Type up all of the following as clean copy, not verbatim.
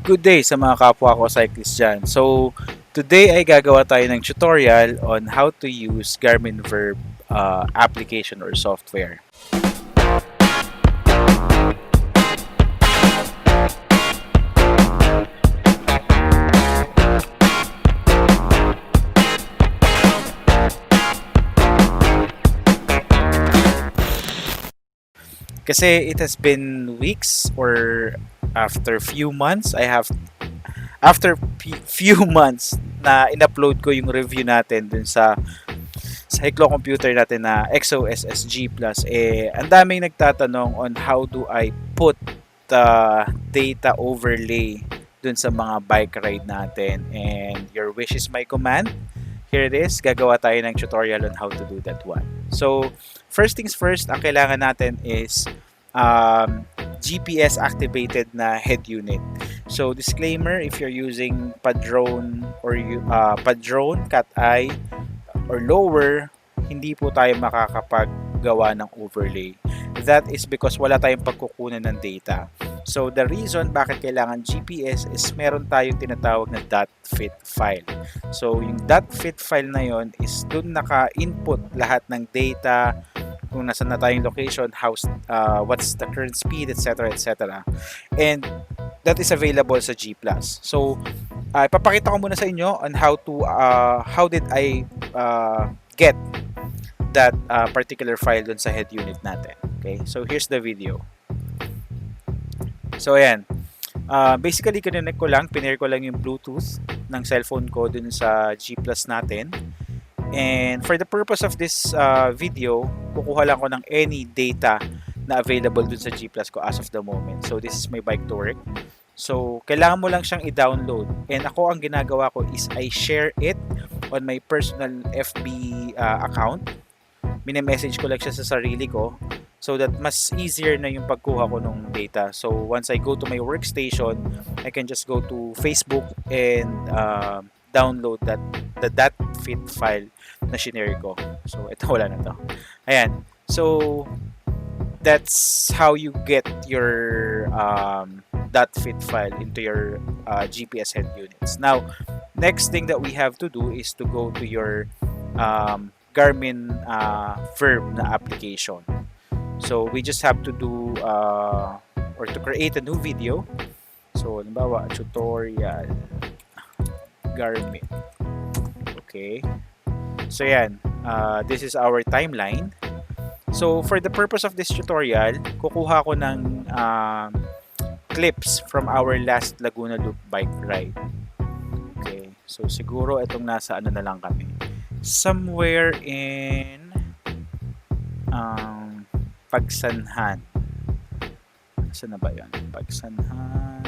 Good day sa mga kapwa ko cyclist dyan. So, today ay gagawa tayo ng tutorial on how to use Garmin Virb application or software. Kasi it has been weeks or after few months, few months na in-upload ko yung review natin dun sa Hiklo computer natin na XOSSG Plus, ang daming nagtatanong on how do I put the data overlay dun sa mga bike ride natin. And your wish is my command. Here it is. Gagawa tayo ng tutorial on how to do that one. So, first things first, ang kailangan natin is GPS activated na head unit. So, disclaimer, if you're using Padrone or Padrone, Cat Eye, or lower, hindi po tayo makakapaggawa ng overlay. That is because wala tayong pagkukunan ng data. So, the reason bakit kailangan GPS is meron tayong tinatawag na .fit file. So, yung .fit file na yon is dun naka-input lahat ng data, kung nasan na tayong location, what's the current speed, etc. etc. And that is available sa G+. So, ipapakita ko muna sa inyo on how did I get that particular file dun sa head unit natin. Okay, so here's the video. So ayan, basically pinair ko lang yung Bluetooth ng cellphone ko dun sa G+ natin. And for the purpose of this video, kukuha lang ko ng any data na available dun sa G+ ko as of the moment. So this is my bike to work. So, kailangan mo lang siyang i-download. And ako, ang ginagawa ko is I share it on my personal FB account. Mini-message ko lang siya sa sarili ko so that mas easier na yung pagkuha ko ng data. So, once I go to my workstation, I can just go to Facebook and download the .fit file na shinare ko. So, ito wala na to. Ayan. So, that's how you get your .fit file into your GPS head units. Now, next thing that we have to do is to go to your Garmin Virb na application. So, we just have to do or to create a new video. So, halimbawa, tutorial Garmin. Okay. So, yan. This is our timeline. So, for the purpose of this tutorial, kukuha ko ng clips from our last Laguna Loop bike ride. Okay. So, siguro itong nasa ano na lang kami. Somewhere in Pagsanhan. Saan na ba yun? Pagsanhan.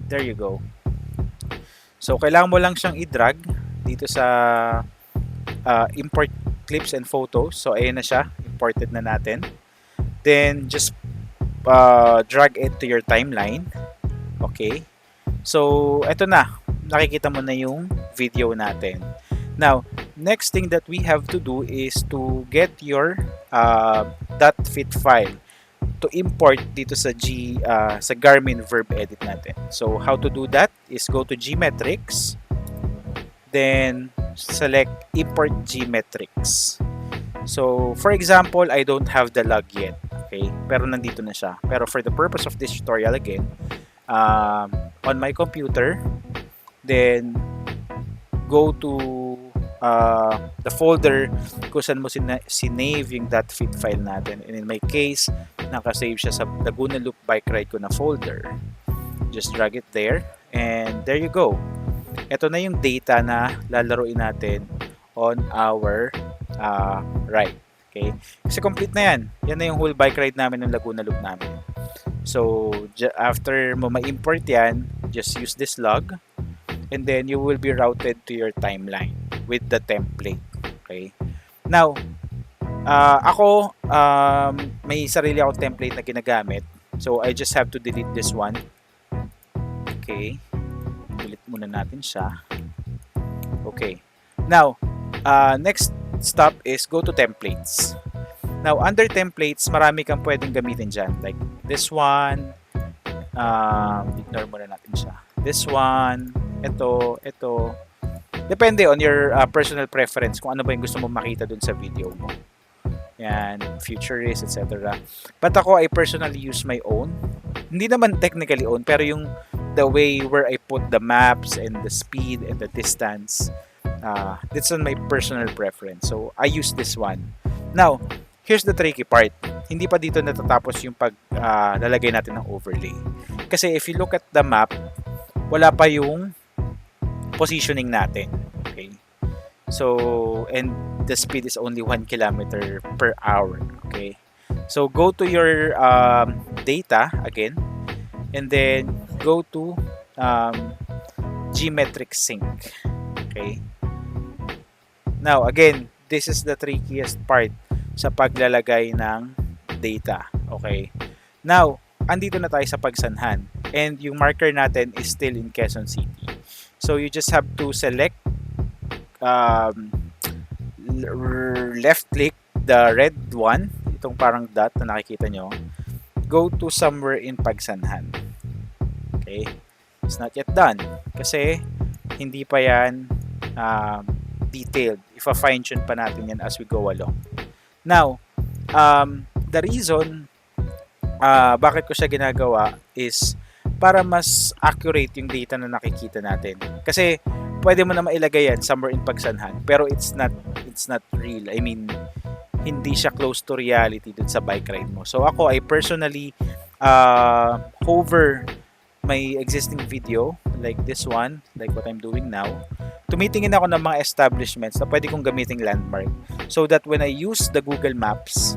There you go. So, kailangan mo lang siyang i-drag dito sa import clips and photos. So, ayan na siya. Imported na natin. Then, just drag it to your timeline. Okay. So, eto na. Nakikita mo na yung video natin. Now, next thing that we have to do is to get your .fit file to import dito sa sa Garmin Virb edit natin. So, how to do that is go to Gmetrics, then select import Gmetrics. So, for example, I don't have the log yet. Okay? Pero nandito na siya. Pero for the purpose of this tutorial again, on my computer, then go to the folder kung saan mo sinave yung .fit file natin. And in my case, nakasave siya sa Laguna Loop bike ride ko na folder. Just drag it there. And there you go. Ito na yung data na lalaruin natin on our ride. Okay? Kasi complete na yan. Yan na yung whole bike ride namin ng Laguna Loop namin. So, after mo ma-import yan, just use this log and then you will be routed to your timeline with the template. Okay? Now, ako, may sarili akong template na ginagamit. So, I just have to delete this one. Okay. Delete muna natin siya. Okay. Now, next stop is go to templates. Now, under templates, marami kang pwedeng gamitin dyan. Like this one, Ignore muna natin siya. This one, ito. Depende on your personal preference kung ano ba yung gusto mo makita dun sa video mo. Yan, futurist, etc. But ako, I personally use my own. Hindi naman technically own, pero yung the way where I put the maps and the speed and the distance, that's on my personal preference. So, I use this one. Now, here's the tricky part. Hindi pa dito natatapos yung lalagay natin ng overlay. Kasi if you look at the map, wala pa yung positioning natin. Okay? So, and the speed is only 1 kilometer per hour. Okay? So, go to your data again, and then go to geometric sync. Okay? Now, again, this is the trickiest part sa paglalagay ng data. Okay? Now, andito na tayo sa Pagsanhan. And yung marker natin is still in Quezon City. So, you just have to select left click the red one, itong parang dot na nakikita nyo. Go to somewhere in Pagsanhan. Okay? It's not yet done. Kasi, hindi pa yan detailed. Ifa-fine-tune pa natin yan as we go along. Now, the reason bakit ko siya ginagawa is para mas accurate yung data na nakikita natin. Kasi pwede mo na mailagay yan somewhere in Pagsanhan, pero it's not real. I mean, hindi siya close to reality dun sa bike ride mo. So ako, I personally hover my existing video like this one, like what I'm doing now. Tumitingin ako ng mga establishments na pwede kong gamiting landmark so that when I use the Google Maps,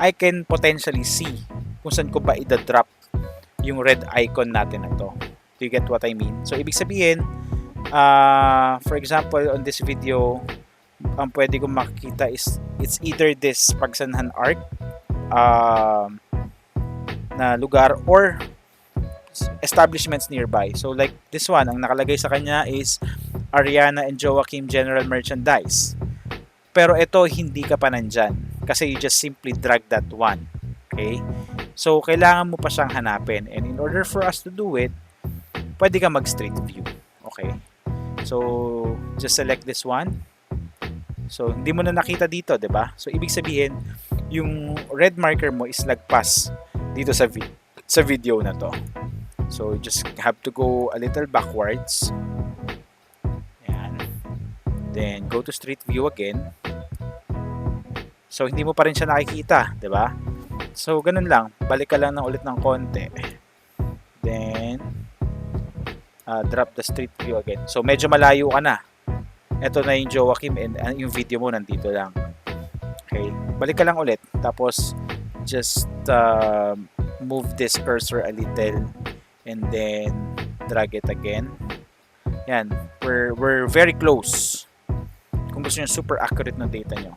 I can potentially see kung saan ko ba i-drop yung red icon natin na to. Do you get what I mean? So, ibig sabihin, for example, on this video, ang pwede kong makikita is it's either this Pagsanhan Arc na lugar or establishments nearby. So, like this one, ang nakalagay sa kanya is Ariana and Joachim General Merchandise. Pero ito, hindi ka pa nandyan kasi you just simply drag that one. Okay? So, kailangan mo pa siyang hanapin. And in order for us to do it, pwede ka mag-street view. Okay? So, just select this one. So, hindi mo na nakita dito, 'di ba? So, ibig sabihin, yung red marker mo is lagpas dito sa video na to. So, you just have to go a little backwards. Ayan. Then, go to street view again. So, hindi mo pa rin siya nakikita, 'di ba? So, ganun lang. Balik ka lang ulit ng konti. Then, drop the street view again. So, medyo malayo ka na. Ito na yung Joachim and yung video mo nandito lang. Okay. Balik ka lang ulit. Tapos, just move this cursor a little and then drag it again. Yan. We're very close. Kung gusto nyo super accurate ng data nyo.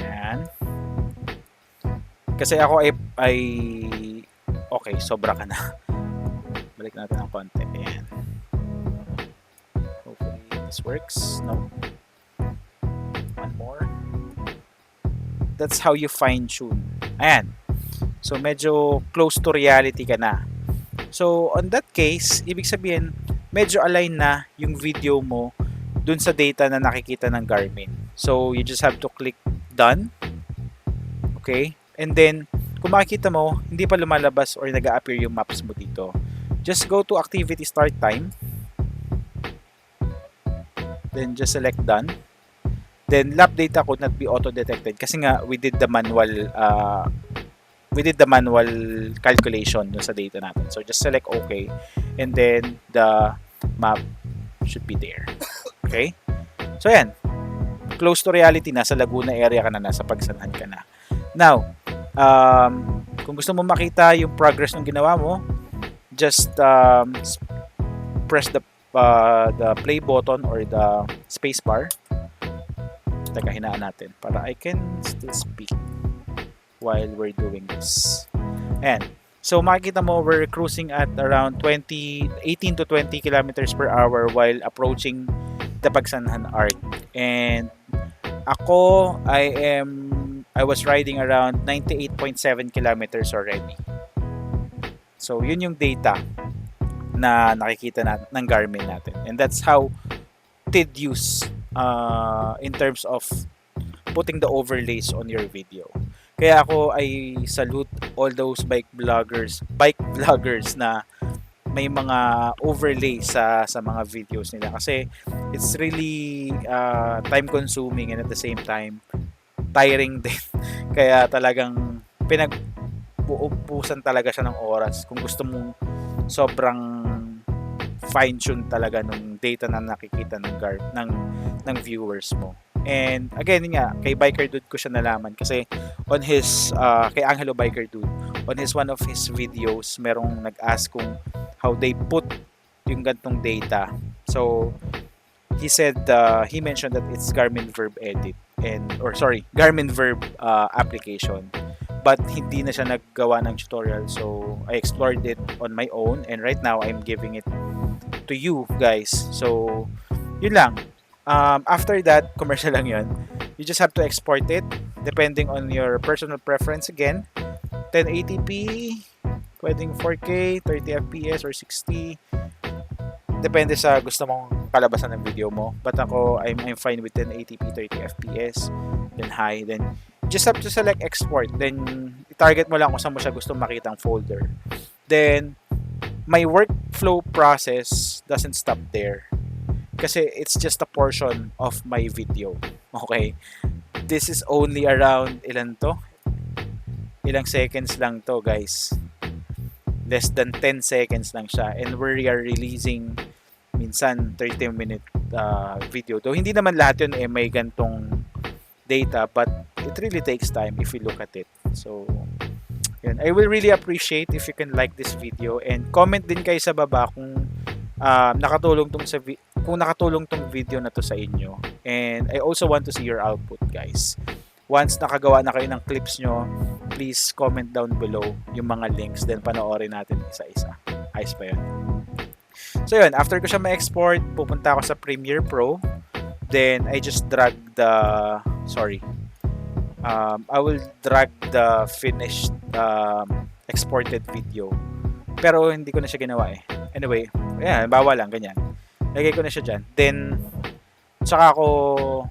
Yan. Kasi ako ay okay, sobra ka na. Balik natin ng konti. Ayan. Hopefully this works. No. One more. That's how you fine-tune. Ayan. So, medyo close to reality ka na. So, on that case, ibig sabihin, medyo align na yung video mo dun sa data na nakikita ng Garmin. So, you just have to click done. Okay? And then, kung makikita mo, hindi pa lumalabas or nag-a-appear yung maps mo dito. Just go to activity start time. Then, just select done. Then, lap data could not be auto-detected kasi nga, we did the manual calculation dun sa data natin. So, just select OK. And then, the map should be there. Okay? So, yan. Close to reality, nasa Laguna area ka na, nasa Pagsanhan ka na. Now, kung gusto mo makita yung progress ng ginawa mo, just press the play button or the space bar. Teka, hinaan natin para I can still speak while we're doing this. Ayan. So, makikita mo, we're cruising at around 18 to 20 kilometers per hour while approaching the Pagsanhan Arc. And ako, I was riding around 98.7 kilometers already. So, yun yung data na nakikita ng Garmin natin. And that's how tedious in terms of putting the overlays on your video. Kaya ako ay salute all those bike vloggers na may mga overlay sa mga videos nila kasi it's really time consuming and at the same time tiring din. Kaya talagang pinagbuubusan talaga siya ng oras kung gusto mong sobrang fine tune talaga ng data na nakikita ng viewers mo. And again nga, kay Biker Dude ko siya nalaman kasi on his kay Angelo Biker Dude, on his one of his videos, merong nag-ask kung how they put yung gantong data. So he said he mentioned that it's Garmin Virb edit Garmin Virb application. But hindi na siya naggawa ng tutorial. So I explored it on my own and right now I'm giving it to you guys. So yun lang. After that, commercial lang yun. You just have to export it depending on your personal preference again. 1080p, pwedeng 4K, 30 FPS or 60. Depende sa gusto mong kalabasan ng video mo. But ako, I'm fine with 1080p, 30 FPS, then high. Then just have to select export. Then i-target mo lang kung saan mo siya gusto makitang folder. Then my workflow process doesn't stop there. Kasi it's just a portion of my video. Okay? This is only around ilan to? Ilang seconds lang to, guys. Less than 10 seconds lang siya. And we are releasing minsan 30-minute video. Though hindi naman lahat yun may gantong data, but it really takes time if you look at it. So, yun. I will really appreciate if you can like this video and comment din kayo sa baba kung nakatulong tong video na to sa inyo. And I also want to see your output, guys. Once nakagawa na kayo ng clips nyo, please comment down below yung mga links, then panoorin natin isa-isa. Ayos pa yun. So yun, after ko siya ma-export, pupunta ako sa Premiere Pro. Then I just drag I will drag the finished exported video. Pero hindi ko na siya ginawa eh. Anyway, ayan, bawal lang, ganyan. Lagay ko na siya dyan. Then, saka ko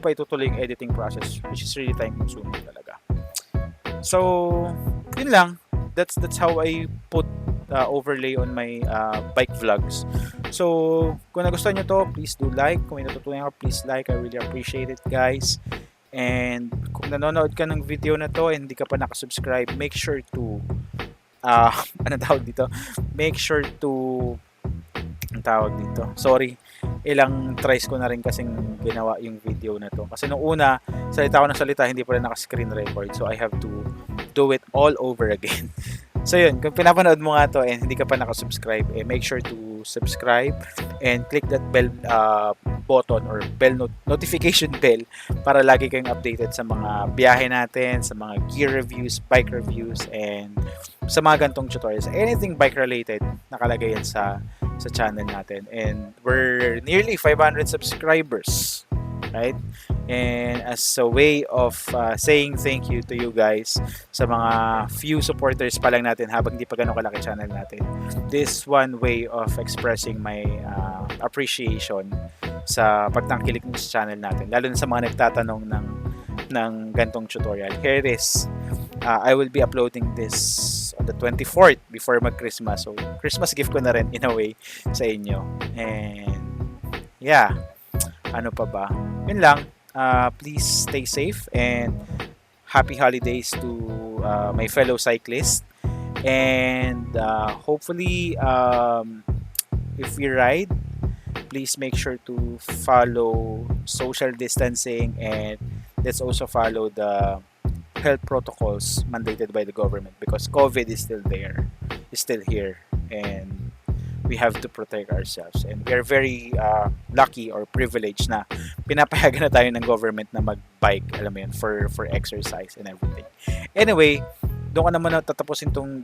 pa itutuloy yung editing process, which is really time consuming talaga. So, yun lang. That's how I put overlay on my bike vlogs. So, kung nagustuhan nyo to, please do like. Kung may natutunan ka, please like. I really appreciate it, guys. And kung nanonood ka ng video na to and hindi ka pa nakasubscribe, make sure to make sure to sorry, ilang tries ko na rin kasing ginawa yung video na to kasi nung una salita hindi pa rin naka-screen record, so I have to do it all over again. So yun, kung pinapanood mo nga to and hindi ka pa nakasubscribe, make sure to subscribe and click that bell button or notification bell para lagi kayong updated sa mga biyahe natin, sa mga gear reviews, bike reviews, and sa mga gantong tutorials. Anything bike related, nakalagay yan sa channel natin. And we're nearly 500 subscribers, right? And as a way of saying thank you to you guys sa mga few supporters pa lang natin habang hindi pa ganun kalaki channel natin, this one way of expressing my appreciation sa pagtangkilik ng channel natin, lalo na sa mga nagtatanong ng gantong tutorial. Here it is. I will be uploading this on the 24th before mag-Christmas. So, Christmas gift ko na rin in a way sa inyo. And yeah, ano pa ba? Yun lang. Please stay safe and happy holidays to my fellow cyclists. And hopefully, if we ride, please make sure to follow social distancing and let's also follow the health protocols mandated by the government because COVID is still here, and we have to protect ourselves. And we are very lucky or privileged na pinapayagan na tayo ng government na mag-bike, alam mo yun, for exercise and everything. Anyway, dito ko na muna tatapusin tong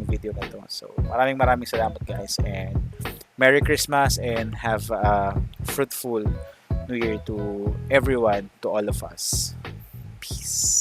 video na to. So, maraming salamat, guys, and Merry Christmas and have a fruitful New Year to everyone, to all of us. Peace.